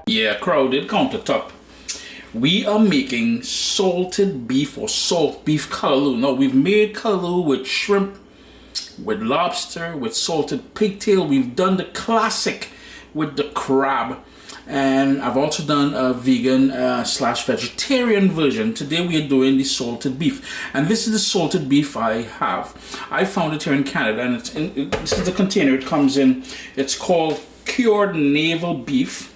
Yeah, crowded countertop. We are making salted beef or salt beef callaloo. Now, we've made callaloo with shrimp, with lobster, with salted pigtail. We've done the classic with the crab. And I've also done a vegan slash vegetarian version. Today we are doing the salted beef. And this is the salted beef I have. I found it here in Canada, and this is the container it comes in. It's called cured navel beef.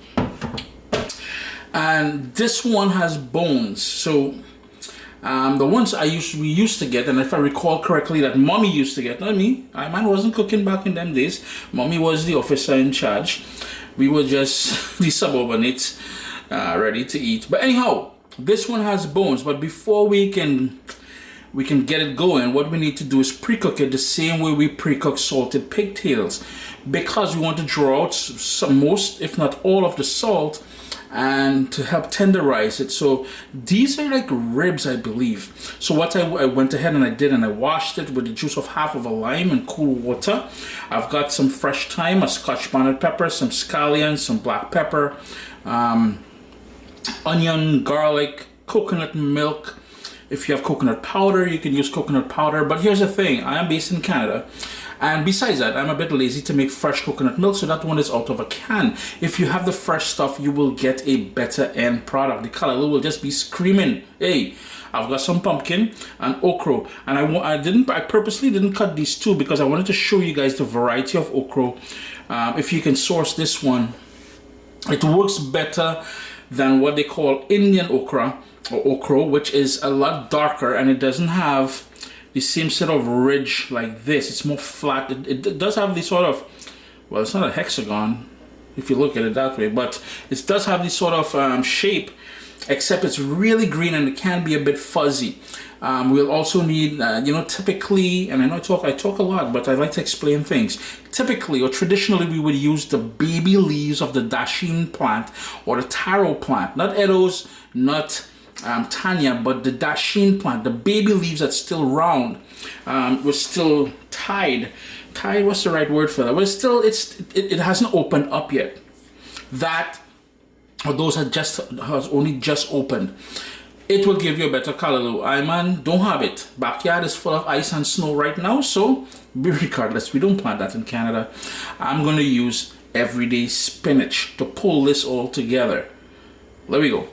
And this one has bones. So the ones we used to get, and if I recall correctly, that mommy used to get, not me. Man wasn't cooking back in them days. Mommy was the officer in charge. We were just the suburbanites ready to eat. But anyhow, this one has bones. But before we can get it going, what we need to do is pre-cook it the same way we pre-cook salted pigtails, because we want to draw out most, if not all, of the salt, and to help tenderize it. So these are like ribs, I believe. So what I went ahead and I did, and I washed it with the juice of half of a lime and cool water. I've got some fresh thyme, a scotch bonnet pepper, some scallions, some black pepper, onion, garlic, coconut milk. If you have coconut powder, you can use coconut powder. But here's the thing, I am based in Canada. And besides that, I'm a bit lazy to make fresh coconut milk, so that one is out of a can. If you have the fresh stuff, you will get a better end product. The callaloo will just be screaming, hey, I've got some pumpkin and okra. And I purposely didn't cut these two because I wanted to show you guys the variety of okra. If you can source this one, it works better than what they call Indian okra, or okra, which is a lot darker, and it doesn't have the same sort of ridge like this. It's more flat. It does have this sort of, well, it's not a hexagon if you look at it that way, but it does have this sort of shape, except it's really green and it can be a bit fuzzy. We'll also need, typically, and I know I talk a lot, but I like to explain things. Typically or traditionally, we would use the baby leaves of the dasheen plant or the taro plant, not eros, not Tanya, but the dasheen plant, the baby leaves that's still round, was still tied. Tied, what's the right word for that? But it's still, it hasn't opened up yet. That, or those has only just opened. It will give you a better callaloo. Man, don't have it. Backyard is full of ice and snow right now, so regardless, we don't plant that in Canada. I'm going to use everyday spinach to pull this all together. There we go.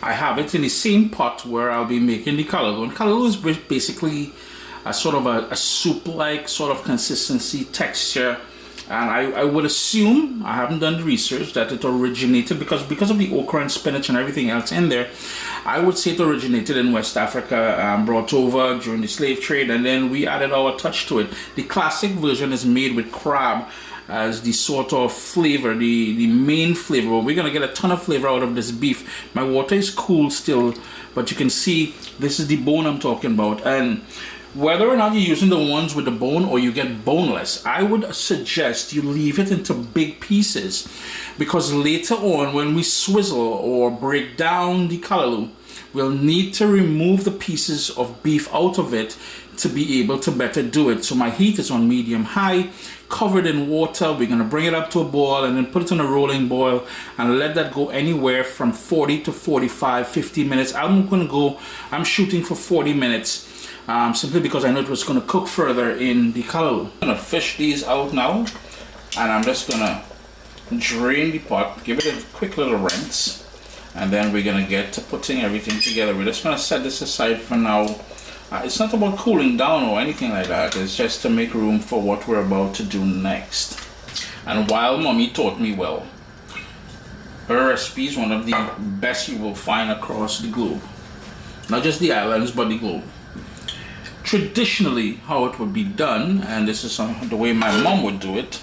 I have it in the same pot where I'll be making the callaloo. And callaloo is basically a sort of a soup-like sort of consistency, texture. And I would assume, I haven't done the research, that it originated, because of the okra and spinach and everything else in there, I would say it originated in West Africa, brought over during the slave trade, and then we added our touch to it. The classic version is made with crab as the sort of flavor, the main flavor. We're gonna get a ton of flavor out of this beef. My water is cool still, but you can see this is the bone I'm talking about. And whether or not you're using the ones with the bone or you get boneless, I would suggest you leave it into big pieces, because later on when we swizzle or break down the callaloo, we'll need to remove the pieces of beef out of it to be able to better do it. So my heat is on medium high, covered in water. We're going to bring it up to a boil and then put it on a rolling boil and let that go anywhere from 40 to 45, 50 minutes. I'm shooting for 40 minutes simply because I know it was going to cook further in the callaloo. I'm going to fish these out now, and I'm just going to drain the pot, give it a quick little rinse, and then we're going to get to putting everything together. We're just going to set this aside for now. It's not about cooling down or anything like that. It's just to make room for what we're about to do next. And while mommy taught me well, her recipe is one of the best you will find across the globe. Not just the islands, but the globe. Traditionally, how it would be done, and this is the way my mom would do it,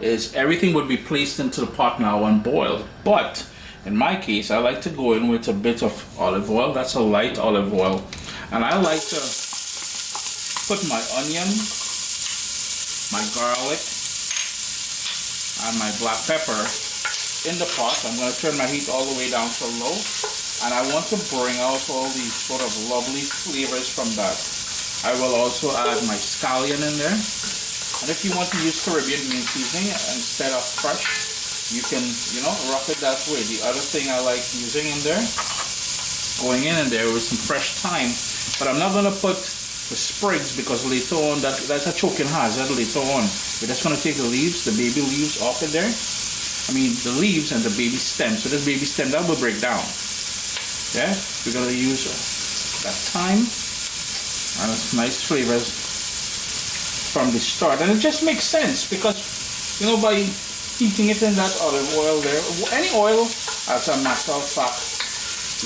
is everything would be placed into the pot now and boiled. But in my case, I like to go in with a bit of olive oil. That's a light olive oil. And I like to put my onion, my garlic, and my black pepper in the pot. I'm going to turn my heat all the way down to low. And I want to bring out all these sort of lovely flavors from that. I will also add my scallion in there. And if you want to use Caribbean green seasoning instead of fresh, you can, rough it that way. The other thing I like using in there, going in there with some fresh thyme, but I'm not gonna put the sprigs because later on that's a choking hazard later on. We're just gonna take the leaves, the baby leaves off of there. I mean the leaves and the baby stem. So this baby stem that will break down. Yeah, we're gonna use that thyme and it's nice flavors from the start, and it just makes sense because by heating it in that olive oil there, any oil, as a matter of fact,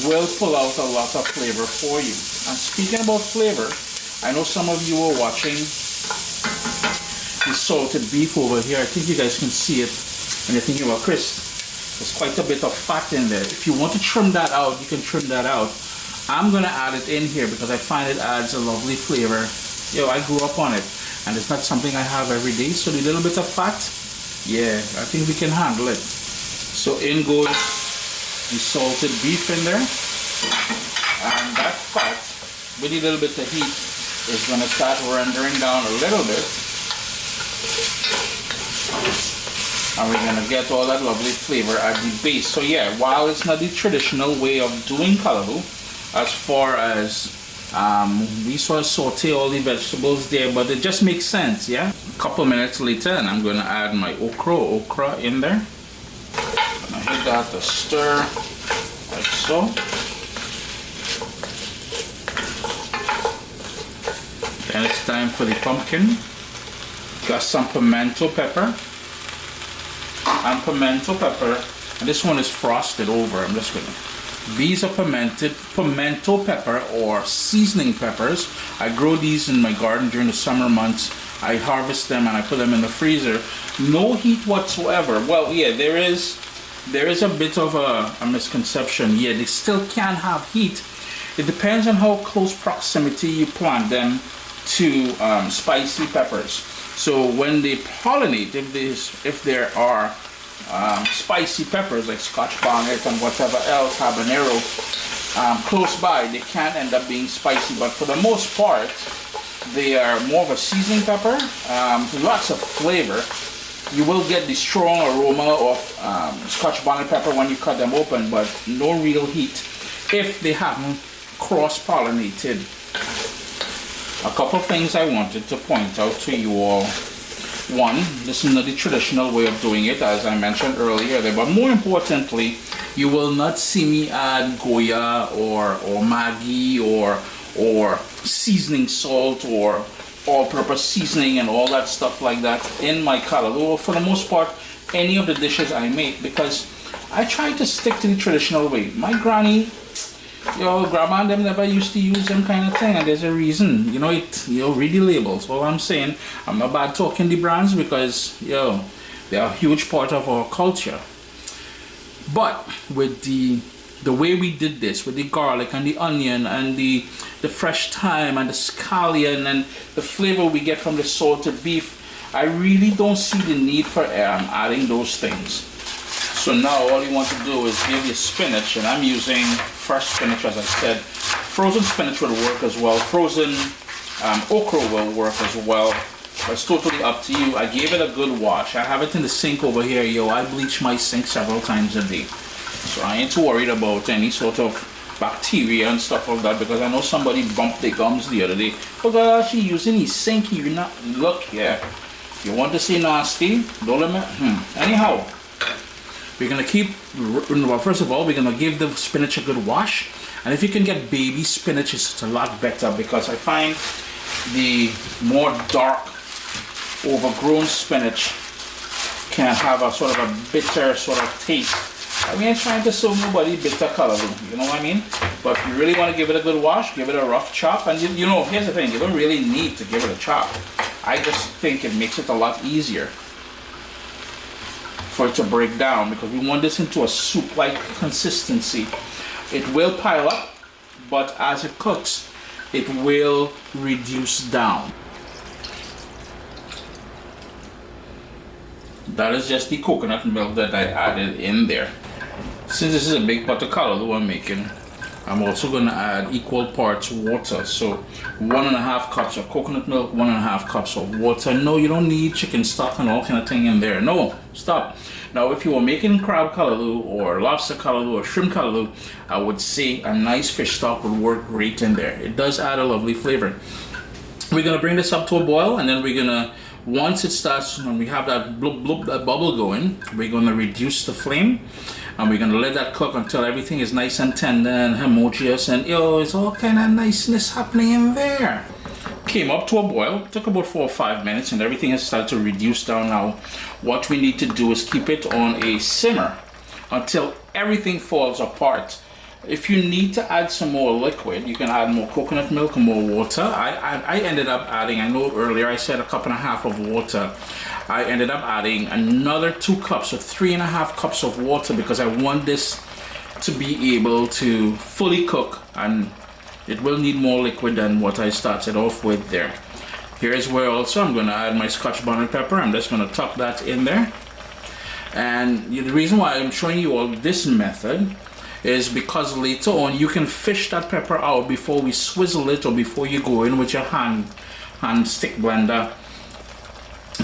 will pull out a lot of flavor for you. And speaking about flavor, I know some of you are watching the salted beef over here. I think you guys can see it, and you're thinking, well, Chris, there's quite a bit of fat in there. If you want to trim that out, you can trim that out. I'm gonna add it in here because I find it adds a lovely flavor. I grew up on it, and it's not something I have every day. So the little bit of fat, yeah, I think we can handle it. So in goes the salted beef in there, and that fat with a little bit of heat is going to start rendering down a little bit, and we're going to get all that lovely flavor at the base. So yeah, while it's not the traditional way of doing callaloo, as far as we sort of saute all the vegetables there, but it just makes sense. Yeah, a couple minutes later, and I'm going to add my okra in there. I hit that to stir like so. Then it's time for the pumpkin. Got some pimento pepper. And this one is frosted over. I'm just gonna. These are pimento pepper or seasoning peppers. I grow these in my garden during the summer months. I harvest them and I put them in the freezer. No heat whatsoever. Well, yeah, there is a bit of a misconception. Yeah, they still can have heat. It depends on how close proximity you plant them to spicy peppers. So when they pollinate, if there are spicy peppers like scotch bonnet and whatever else, habanero, close by, they can end up being spicy. But for the most part, they are more of a seasoning pepper. Lots of flavor. You will get the strong aroma of scotch bonnet pepper when you cut them open, but no real heat if they haven't cross-pollinated. A couple things I wanted to point out to you all. One, this is not the traditional way of doing it, as I mentioned earlier, but more importantly, you will not see me add Goya or Maggi or seasoning salt or all-purpose seasoning and all that stuff like that in my callaloo, or for the most part, any of the dishes I make, because I try to stick to the traditional way. My granny, grandma and them never used to use them kind of thing, and there's a reason. Read the labels. All I'm saying, I'm not bad talking the brands because they're a huge part of our culture. But with the way we did this, with the garlic and the onion and the fresh thyme and the scallion and the flavor we get from the salted beef, I really don't see the need for adding those things. So now all you want to do is give your spinach, and I'm using fresh spinach, as I said. Frozen spinach will work as well. Frozen okra will work as well. It's totally up to you. I gave it a good wash. I have it in the sink over here. I bleach my sink several times a day. So I ain't too worried about any sort of bacteria and stuff like that, because I know somebody bumped their gums the other day. But they're actually using his sink here. Look here. You want to see nasty? Don't let me. Anyhow. We're going to first of all, we're going to give the spinach a good wash. And if you can get baby spinach, it's a lot better, because I find the more dark, overgrown spinach can have a sort of a bitter sort of taste. I mean, I'm trying to serve nobody bitter callaloo, you know what I mean? But if you really want to give it a good wash, give it a rough chop. And here's the thing, you don't really need to give it a chop. I just think it makes it a lot easier for it to break down, because we want this into a soup-like consistency. It will pile up, but as it cooks, it will reduce down. That is just the coconut milk that I added in there. Since this is a big pot of callaloo I'm making, I'm also going to add equal parts water. So 1.5 cups of coconut milk, 1.5 cups of water. No, you don't need chicken stock and all kind of thing in there. No, stop. Now, if you were making crab callaloo or lobster callaloo or shrimp callaloo, I would say a nice fish stock would work great in there. It does add a lovely flavor. We're gonna bring this up to a boil, and then we're gonna, once it starts, when we have that blub blub, that bubble going, we're gonna reduce the flame, and we're gonna let that cook until everything is nice and tender and homogeneous, and it's all kind of niceness happening in there. Came up to a boil, took about 4 or 5 minutes, and everything has started to reduce down. Now, what we need to do is keep it on a simmer until everything falls apart. If you need to add some more liquid, you can add more coconut milk or more water. I ended up adding, I know earlier I said 1.5 cups of water. I ended up adding another 2 cups or 3.5 cups of water because I want this to be able to fully cook, and it will need more liquid than what I started off with there. Here's where also I'm going to add my scotch bonnet pepper. I'm just going to tuck that in there. And the reason why I'm showing you all this method is because later on you can fish that pepper out before we swizzle it, or before you go in with your hand stick blender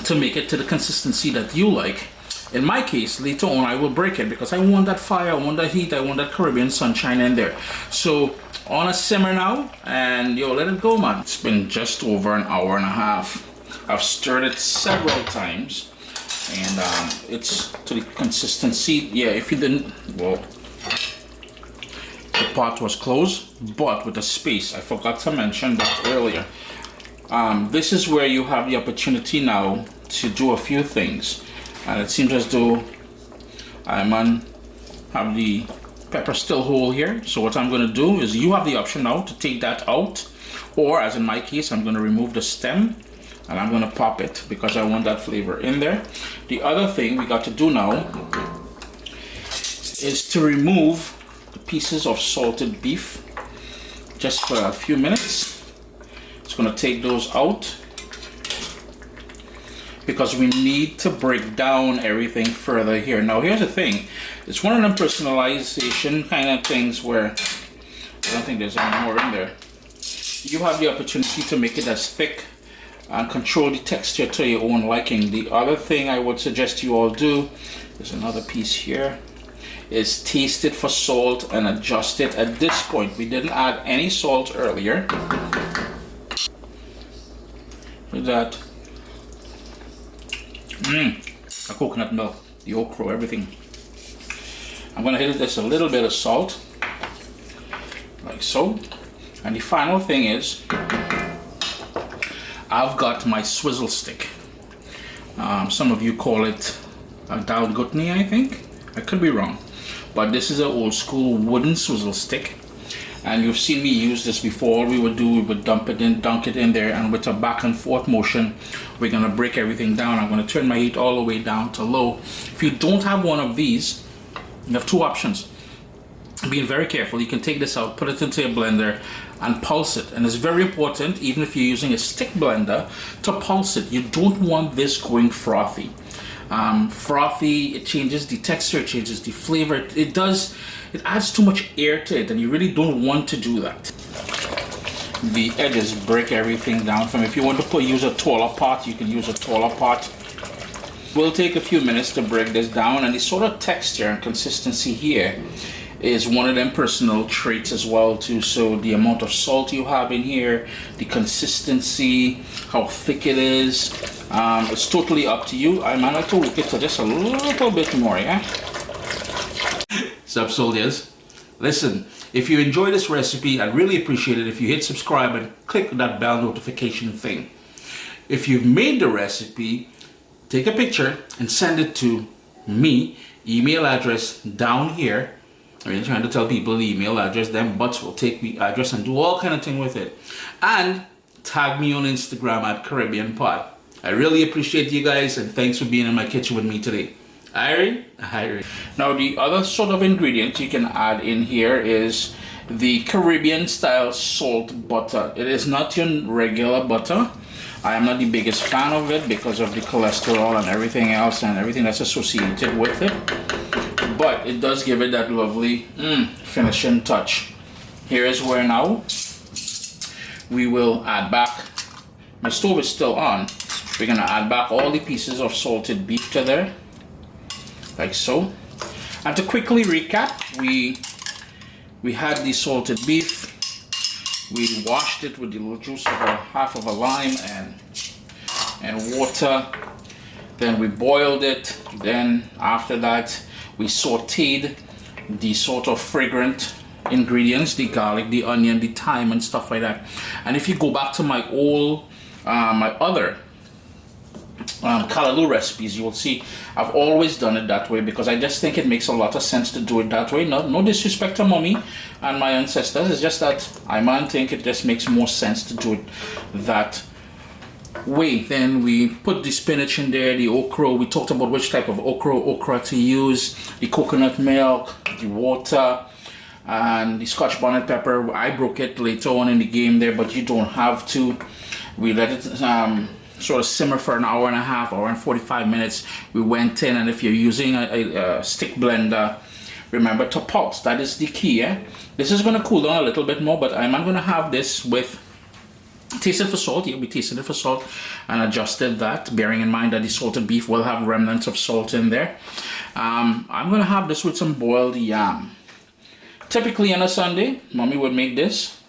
to make it to the consistency that you like. In my case, later on I will break it because I want that fire, I want that heat, I want that Caribbean sunshine in there. So on a simmer now, and let it go, man. It's been just over an hour and a half. I've stirred it several times, and it's to the consistency. Yeah, if you didn't, well, the pot was closed, but with a space. I forgot to mention that earlier. This is where you have the opportunity now to do a few things, and it seems as though I'm on have the pepper still whole here. So what I'm going to do is, you have the option now to take that out, or as in my case, I'm going to remove the stem and I'm going to pop it because I want that flavor in there. The other thing we got to do now is to remove the pieces of salted beef just for a few minutes. It's going to take those out because we need to break down everything further here. Now here's the thing, it's one of them personalization kind of things where I don't think there's any more in there. You have the opportunity to make it as thick and control the texture to your own liking. The other thing I would suggest you all do, there's another piece here, is taste it for salt and adjust it. At this point, we didn't add any salt earlier. Look at that. The coconut milk, the okra, everything. I'm gonna hit this a little bit of salt, like so. And the final thing is, I've got my swizzle stick. Some of you call it a dal gutney, I think. I could be wrong, but this is an old school wooden swizzle stick. And you've seen me use this before. All we would do, we would dunk it in there, and with a back and forth motion, we're gonna break everything down. I'm gonna turn my heat all the way down to low. If you don't have one of these, you have 2 options. Being very careful, you can take this out, put it into a blender, and pulse it. And it's very important, even if you're using a stick blender, to pulse it. You don't want this going frothy. Frothy, it changes the texture, it changes the flavor. It adds too much air to it, and you really don't want to do that. The edges break everything down. From, if you want to use a taller pot, you can use a taller pot. We'll take a few minutes to break this down, and the sort of texture and consistency here is one of them personal traits as well too. So the amount of salt you have in here, the consistency, how thick it is, it's totally up to you. I might like to work it to just a little bit more, yeah? Sup soldiers, listen, if you enjoy this recipe, I'd really appreciate it if you hit subscribe and click that bell notification thing. If you've made the recipe, take a picture and send it to me, email address down here. I mean, trying to tell people the email address, them butts will take the address and do all kind of thing with it. And tag me on Instagram at Caribbean Pot. I really appreciate you guys, and thanks for being in my kitchen with me today. Irene? Now the other sort of ingredient you can add in here is the Caribbean style salt butter. It is not your regular butter. I am not the biggest fan of it because of the cholesterol and everything else and everything that's associated with it. But it does give it that lovely finishing touch. Here is where now we will add back, my stove is still on, we're gonna add back all the pieces of salted beef to there. like so. And to quickly recap, we had the salted beef. We washed it with the little juice of half of a lime and water. Then we boiled it. Then after that, we sauteed the sort of fragrant ingredients, the garlic, the onion, the thyme, and stuff like that. And if you go back to my other Callaloo recipes, you will see I've always done it that way because I just think it makes a lot of sense to do it that way. No disrespect to mommy and my ancestors, it's just that I might think it just makes more sense to do it that way. Then we put the spinach in there, the okra. We talked about which type of okra to use, the coconut milk, the water, and the scotch bonnet pepper. I broke it later on in the game there, but you don't have to. We let it sort of simmer for an hour and a half, hour and 45 minutes. We went in, and if you're using a stick blender, remember to pulse. That is the key. This is going to cool down a little bit more, but I'm not going to have this with tasted for salt. You'll be tasting it for salt and adjusted that, bearing in mind that the salted beef will have remnants of salt in there. I'm going to have this with some boiled yam. Typically on a Sunday, mommy would make this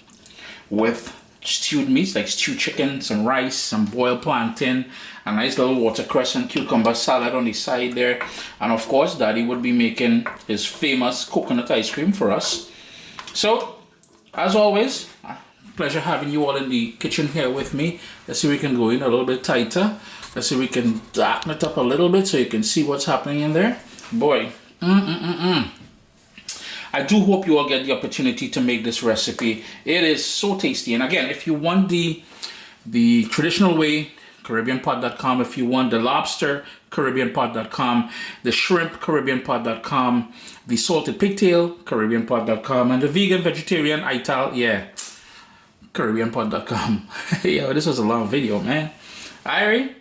with stewed meats like stewed chicken, some rice, some boiled plantain, a nice little watercress and cucumber salad on the side there. And of course, daddy would be making his famous coconut ice cream for us. So, as always, pleasure having you all in the kitchen here with me. Let's see if we can go in a little bit tighter. Let's see if we can darken it up a little bit so you can see what's happening in there. Boy, I do hope you all get the opportunity to make this recipe. It is so tasty. And again, if you want the traditional way, CaribbeanPot.com. If you want the lobster, CaribbeanPot.com. The shrimp, CaribbeanPot.com. The salted pigtail, CaribbeanPot.com. And the vegan, vegetarian, ital, CaribbeanPot.com. Yo, this was a long video, man. Irie.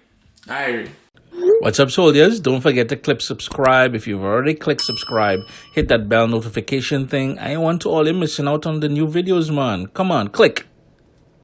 What's up, soldiers? Don't forget to click subscribe. If you've already clicked subscribe, hit that bell notification thing. I want to all you missing out on the new videos, man. Come on, click.